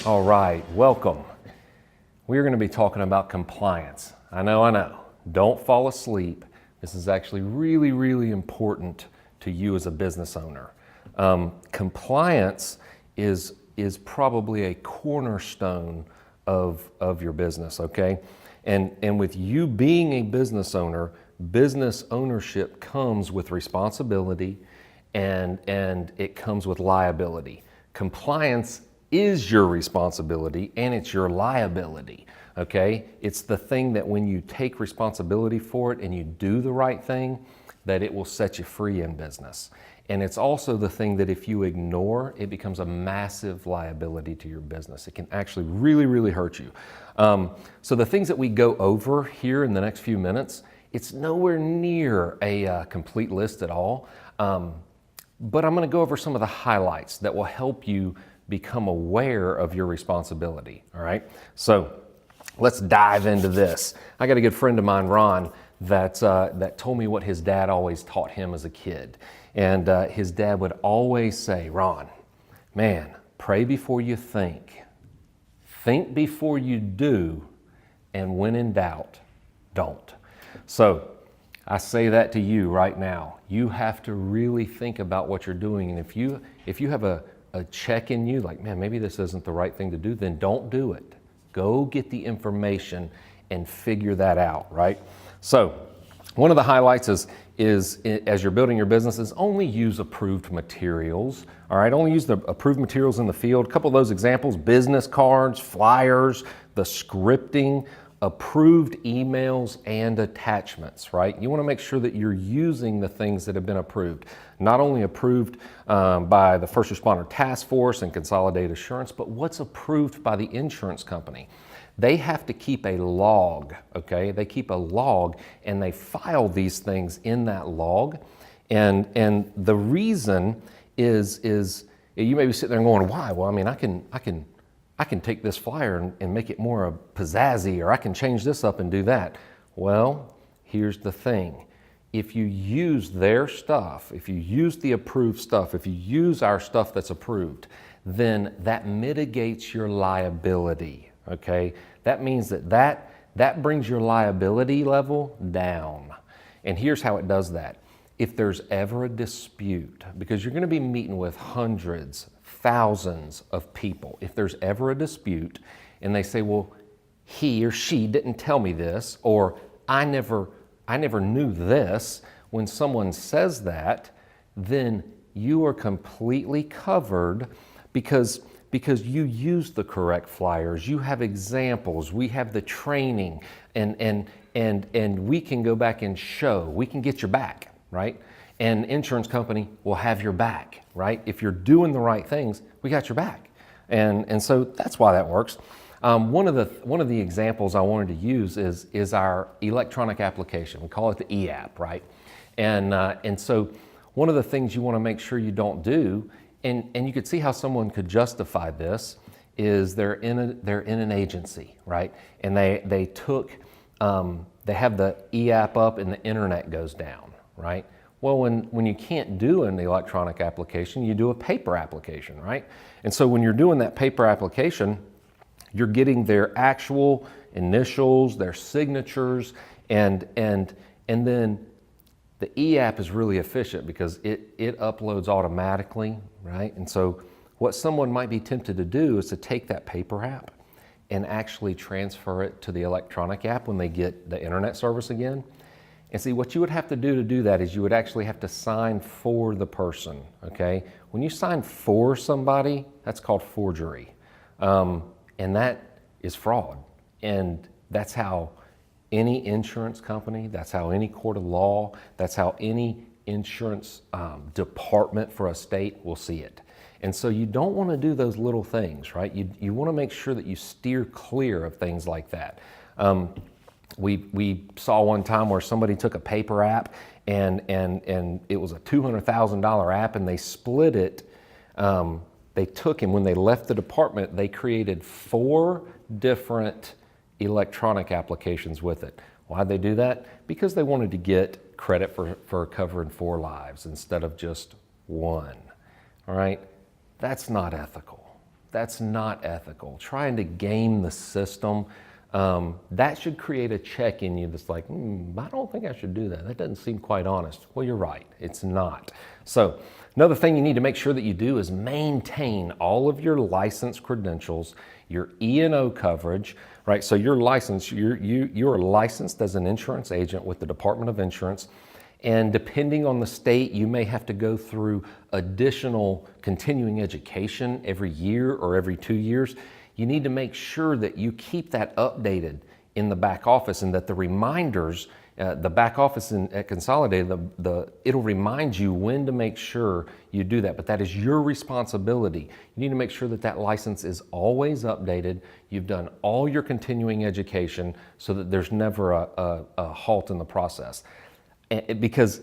All right, welcome. We're going to be talking about compliance. I know. Don't fall asleep. This is actually really important to you as a business owner. Compliance is probably a cornerstone of your business, okay? And with you being a business owner, business ownership comes with responsibility and it comes with liability. Compliance is your responsibility and it's your liability, okay? It's the thing that when you take responsibility for it and you do the right thing, that it will set you free in business. And it's also the thing that if you ignore, it becomes a massive liability to your business. It can actually really hurt you. So the things that we go over here in the next few minutes, it's nowhere near a complete list at all. But I'm gonna go over some of the highlights that will help you become aware of your responsibility, all right? So let's dive into this. I got a good friend of mine, Ron, that told me what his dad always taught him as a kid. And his dad would always say, Ron, man, pray before you think before you do, and when in doubt, don't. So I say that to you right now. You have to really think about what you're doing. And if you have a check in you, like, man, maybe this isn't the right thing to do, then don't do it. Go get the information and figure that out, right? So one of the highlights is as you're building your business is only use approved materials, all right? Only use the approved materials in the field. A couple of those examples, business cards, flyers, the scripting, approved emails and attachments, right? You want to make sure that you're using the things that have been approved. Not only approved by the First Responder Task Force and Consolidated Assurance, but what's approved by the insurance company. They have to keep a log, okay? They keep a log and they file these things in that log. And the reason is you may be sitting there going, why? Well, I mean, I can take this flyer and make it more pizzazzy, or I can change this up and do that. Well, here's the thing. If you use their stuff, if you use the approved stuff, if you use our stuff that's approved, then that mitigates your liability, okay? That means that brings your liability level down. And here's how it does that. If there's ever a dispute, because you're gonna be meeting with hundreds, thousands of people. If there's ever a dispute and they say, well, he or she didn't tell me this, or I never knew this, when someone says that, then you are completely covered because you use the correct flyers, you have examples, we have the training, and we can go back and show, we can get your back, right? And insurance company will have your back, right? If you're doing the right things, we got your back. And so that's why that works. One of the examples I wanted to use is our electronic application. We call it the eApp, right? And so one of the things you want to make sure you don't do, and you could see how someone could justify this, is they're in an agency, right? And they have the eApp up and the internet goes down, right? Well, when you can't do an electronic application, you do a paper application, right? And so when you're doing that paper application, you're getting their actual initials, their signatures, and then the eApp is really efficient because it uploads automatically, right? And so what someone might be tempted to do is to take that paper app and actually transfer it to the electronic app when they get the internet service again. And see, what you would have to do that is you would actually have to sign for the person, okay? When you sign for somebody, that's called forgery. And that is fraud. And that's how any insurance company, that's how any court of law, that's how any insurance department for a state will see it. And so you don't want to do those little things, right? You want to make sure that you steer clear of things like that. We saw one time where somebody took a paper app and it was a $200,000 app, and they split it. They took, and when they left the department, they created 4 different electronic applications with it. Why'd they do that? Because they wanted to get credit for covering 4 lives instead of just 1. All right? That's not ethical. That's not ethical. Trying to game the system, that should create a check in you that's like, I don't think I should do that. That doesn't seem quite honest. Well, you're right. It's not. So another thing you need to make sure that you do is maintain all of your license credentials, your E&O coverage, right? So you're licensed, you're licensed as an insurance agent with the Department of Insurance. And depending on the state, you may have to go through additional continuing education every year or every 2 years. You need to make sure that you keep that updated in the back office, and that the reminders, the back office at Consolidated, it'll remind you when to make sure you do that. But that is your responsibility. You need to make sure that that license is always updated. You've done all your continuing education so that there's never a halt in the process. Because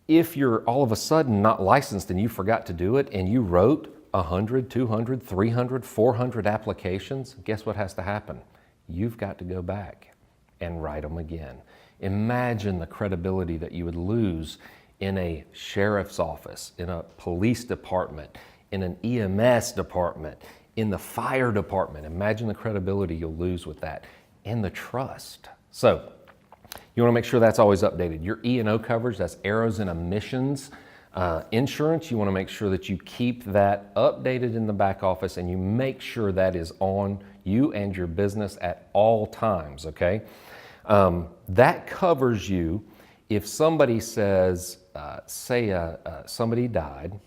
if you're all of a sudden not licensed and you forgot to do it, and you wrote 100, 200, 300, 400 applications, guess what has to happen? You've got to go back and write them again. Imagine the credibility that you would lose in a sheriff's office, in a police department, in an EMS department, in the fire department. Imagine the credibility you'll lose with that, and the trust. So you want to make sure that's always updated. Your E&O coverage, that's errors and omissions insurance, you want to make sure that you keep that updated in the back office, and you make sure that is on you and your business at all times, okay? That covers you if somebody says, somebody died,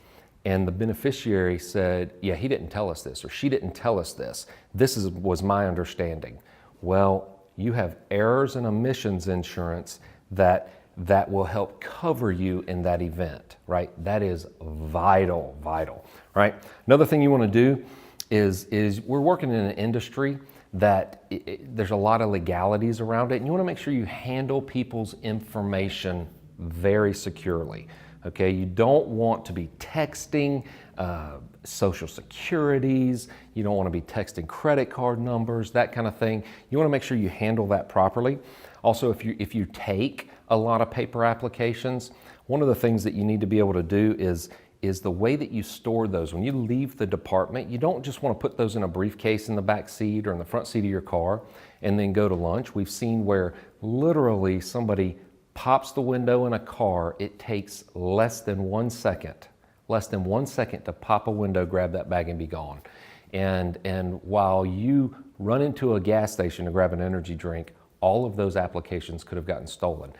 and the beneficiary said, yeah, he didn't tell us this, or she didn't tell us this. Was my understanding. Well, you have errors and omissions insurance that will help cover you in that event, right? That is vital, right? Another thing you want to do is we're working in an industry that there's a lot of legalities around it, and you want to make sure you handle people's information very securely, okay? You don't want to be texting social securities. You don't want to be texting credit card numbers, that kind of thing. You want to make sure you handle that properly. Also, if you take a lot of paper applications, one of the things that you need to be able to do is the way that you store those. When you leave the department, you don't just want to put those in a briefcase in the back seat or in the front seat of your car and then go to lunch. We've seen where literally somebody pops the window in a car. It takes less than 1 second to pop a window, grab that bag, and be gone. And while you run into a gas station to grab an energy drink, all of those applications could have gotten stolen.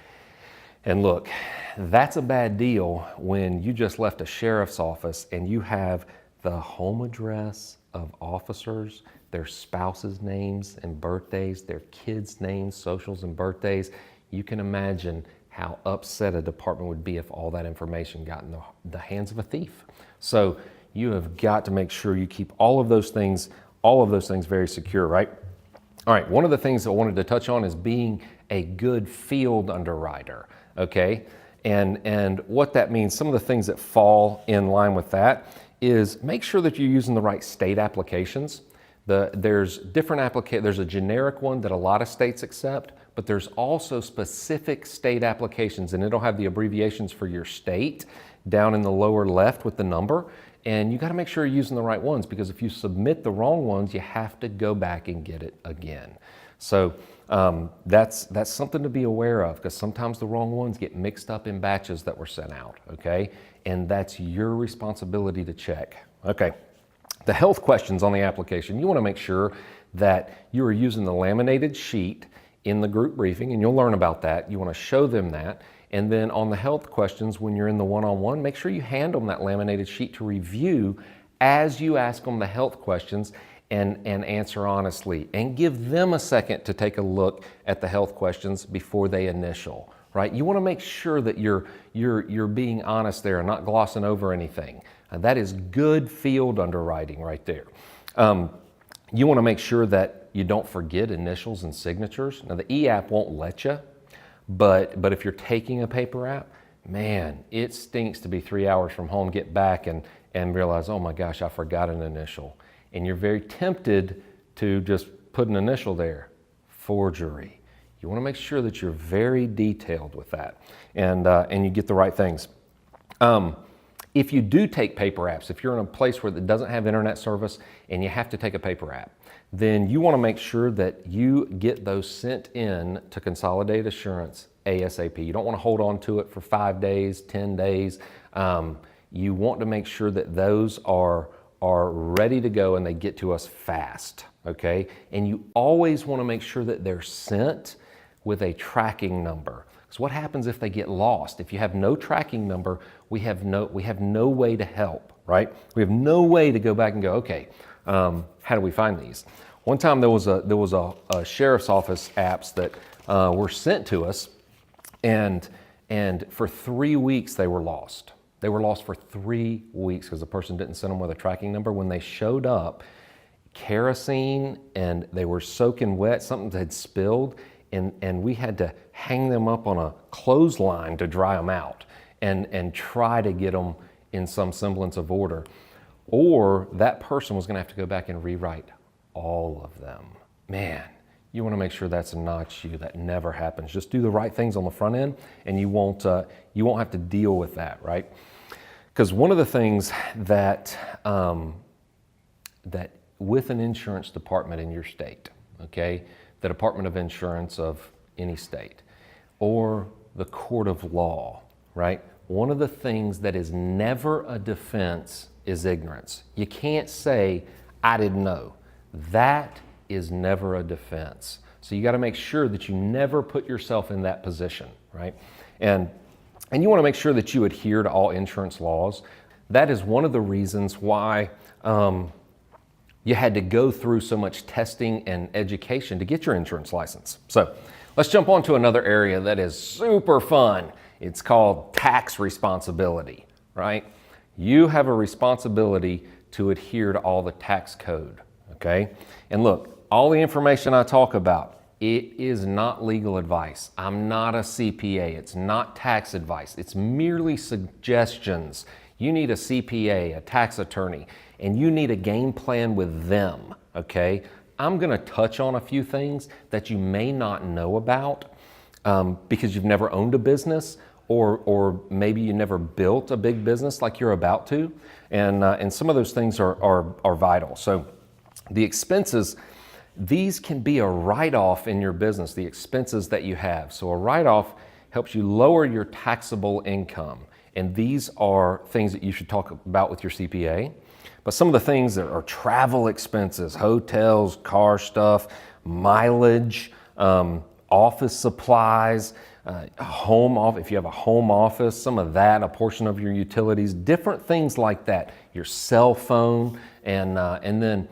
And look, that's a bad deal when you just left a sheriff's office and you have the home address of officers, their spouses' names and birthdays, their kids' names, socials, and birthdays. You can imagine how upset a department would be if all that information got in the hands of a thief. So you have got to make sure you keep all of those things very secure, right? All right, one of the things I wanted to touch on is being a good field underwriter, okay? And what that means, some of the things that fall in line with that is make sure that you're using the right state applications. There's a generic one that a lot of states accept, but there's also specific state applications, and it'll have the abbreviations for your state down in the lower left with the number. And you got to make sure you're using the right ones, because if you submit the wrong ones, you have to go back and get it again. So that's something to be aware of, because sometimes the wrong ones get mixed up in batches that were sent out, okay? And that's your responsibility to check. Okay, the health questions on the application, you want to make sure that you are using the laminated sheet in the group briefing, and you'll learn about that. You want to show them that. And then on the health questions, when you're in the one-on-one, make sure you hand them that laminated sheet to review as you ask them the health questions, and answer honestly. And give them a second to take a look at the health questions before they initial, right? You want to make sure that you're being honest there and not glossing over anything. That is good field underwriting right there. You want to make sure that you don't forget initials and signatures. Now, the e-app won't let you. But if you're taking a paper app, man, it stinks to be 3 hours from home, get back and realize, oh my gosh, I forgot an initial. And you're very tempted to just put an initial there. Forgery. You want to make sure that you're very detailed with that and you get the right things. if you do take paper apps, if you're in a place where it doesn't have internet service and you have to take a paper app, then you want to make sure that you get those sent in to Consolidated Assurance ASAP. You don't want to hold on to it for 5 days, 10 days. You want to make sure that those are ready to go and they get to us fast, okay? And you always want to make sure that they're sent with a tracking number. So what happens if they get lost? If you have no tracking number, we have no way to help, right? We have no way to go back and go, okay, how do we find these? One time there was a sheriff's office apps that were sent to us, and for 3 weeks they were lost. They were lost for 3 weeks because the person didn't send them with a tracking number. When they showed up, kerosene and they were soaking wet, something had spilled, and we had to hang them up on a clothesline to dry them out and try to get them in some semblance of order. Or that person was gonna have to go back and rewrite all of them. Man, you wanna make sure that's not you. That never happens. Just do the right things on the front end and you won't have to deal with that, right? Because one of the things that with an insurance department in your state, okay, the Department of Insurance of any state, or the court of law, right? One of the things that is never a defense is ignorance. You can't say, I didn't know. That is never a defense. So you got to make sure that you never put yourself in that position, right? And you want to make sure that you adhere to all insurance laws. That is one of the reasons why you had to go through so much testing and education to get your insurance license. So let's jump on to another area that is super fun. It's called tax responsibility, right? You have a responsibility to adhere to all the tax code, okay? And look, all the information I talk about, it is not legal advice. I'm not a CPA. It's not tax advice. It's merely suggestions. You need a CPA, a tax attorney, and you need a game plan with them, okay? I'm gonna touch on a few things that you may not know about because you've never owned a business or maybe you never built a big business like you're about to. And some of those things are vital. So the expenses, these can be a write-off in your business, the expenses that you have. So a write-off helps you lower your taxable income. And these are things that you should talk about with your CPA. But some of the things that are travel expenses, hotels, car stuff, mileage, office supplies, if you have a home office, some of that, a portion of your utilities, different things like that, your cell phone, and then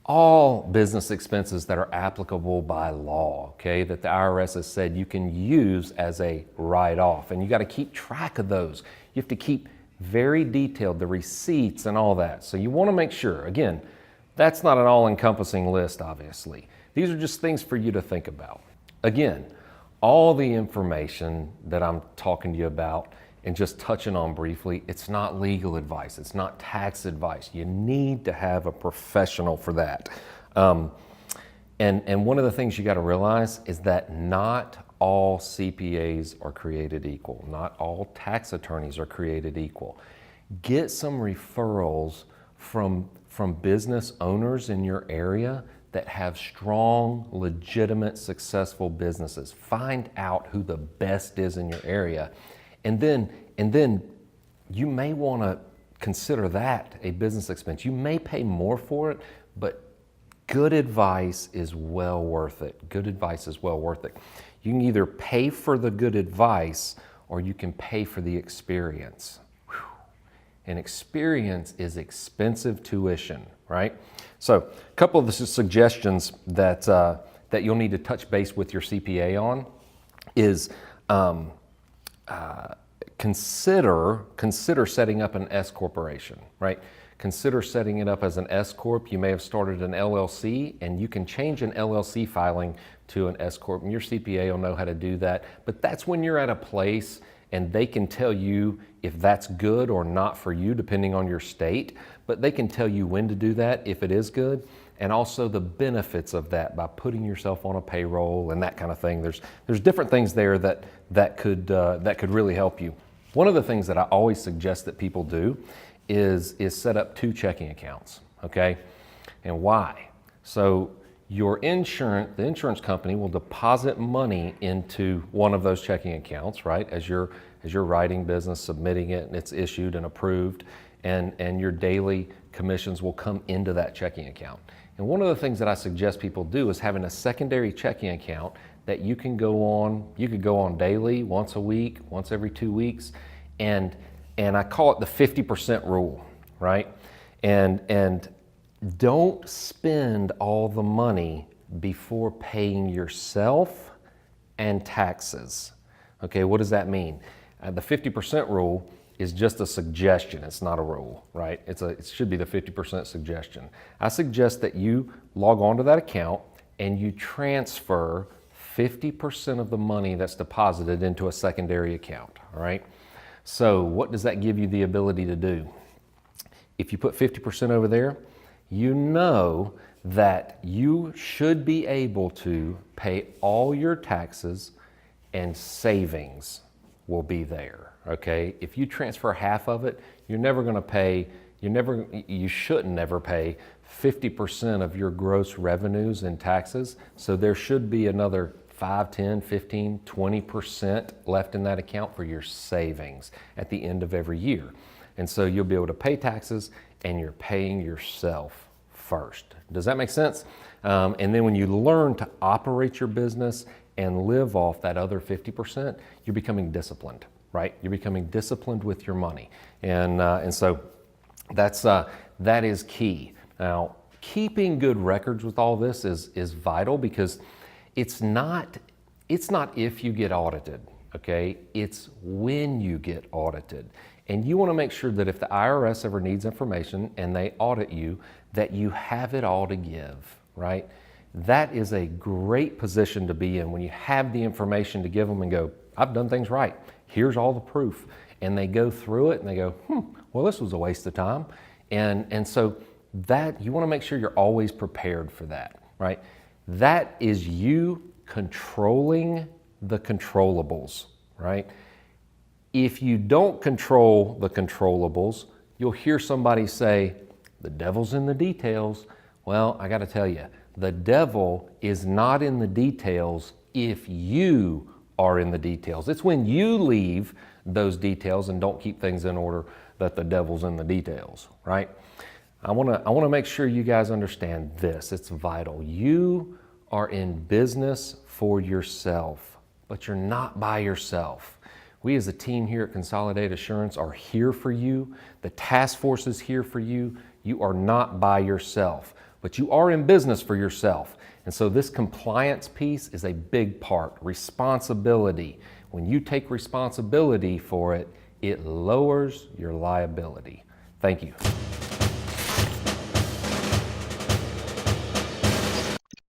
all business expenses that are applicable by law, okay, that the IRS has said you can use as a write-off. And you got to keep track of those. You have to keep very detailed, the receipts and all that. So you want to make sure, again, that's not an all-encompassing list, obviously. These are just things for you to think about. Again, all the information that I'm talking to you about and just touching on briefly, it's not legal advice, it's not tax advice. You need to have a professional for that. And one of the things you got to realize is that not all CPAs are created equal. Not all tax attorneys are created equal. Get some referrals from business owners in your area that have strong, legitimate, successful businesses. Find out who the best is in your area. And then you may want to consider that a business expense. You may pay more for it, but good advice is well worth it. Good advice is well worth it. You can either pay for the good advice or you can pay for the experience. Whew. And experience is expensive tuition, right? So a couple of the suggestions that you'll need to touch base with your CPA on is consider setting up an S corporation, right? Consider setting it up as an S corp. You may have started an LLC, and you can change an LLC filing to an S corp, and your CPA will know how to do that. But that's when you're at a place and they can tell you if that's good or not for you, depending on your state. But they can tell you when to do that if it is good, and also the benefits of that by putting yourself on a payroll and that kind of thing. There's different things there that could really help you. One of the things that I always suggest that people do is set up 2 checking accounts, okay? And why? So the insurance company will deposit money into one of those checking accounts, right? As you're writing business, submitting it, and it's issued and approved, and your daily commissions will come into that checking account. And one of the things that I suggest people do is having a secondary checking account that you could go on daily, once a week, once every 2 weeks, and I call it the 50% rule, right? And don't spend all the money before paying yourself and taxes. Okay, what does that mean? The 50% rule is just a suggestion. It's not a rule, right? It should be the 50% suggestion. I suggest that you log on to that account and you transfer 50% of the money that's deposited into a secondary account, all right? So what does that give you the ability to do? If you put 50% over there, you know that you should be able to pay all your taxes and savings will be there, okay? If you transfer half of it, you shouldn't never pay 50% of your gross revenues in taxes. So there should be another 5, 10, 15, 20% left in that account for your savings at the end of every year. And so you'll be able to pay taxes and you're paying yourself first. Does that make sense? And then when you learn to operate your business and live off that other 50%, you're becoming disciplined, right? You're becoming disciplined with your money. And so that is key. Now, keeping good records with all this is vital because it's not if you get audited, okay? It's when you get audited. And you want to make sure that if the IRS ever needs information and they audit you, that you have it all to give, right? That is a great position to be in when you have the information to give them and go, I've done things right. Here's all the proof. And they go through it and they go, well, this was a waste of time. And so that you want to make sure you're always prepared for that, right? That is you controlling the controllables, right? If you don't control the controllables, you'll hear somebody say, the devil's in the details. Well, I got to tell you, the devil is not in the details if you are in the details. It's when you leave those details and don't keep things in order that the devil's in the details, right? I want to make sure you guys understand this. It's vital. You are in business for yourself, but you're not by yourself. We as a team here at Consolidate Assurance are here for you. The task force is here for you. You are not by yourself, but you are in business for yourself. And so this compliance piece is a big part. Responsibility. When you take responsibility for it, it lowers your liability. Thank you.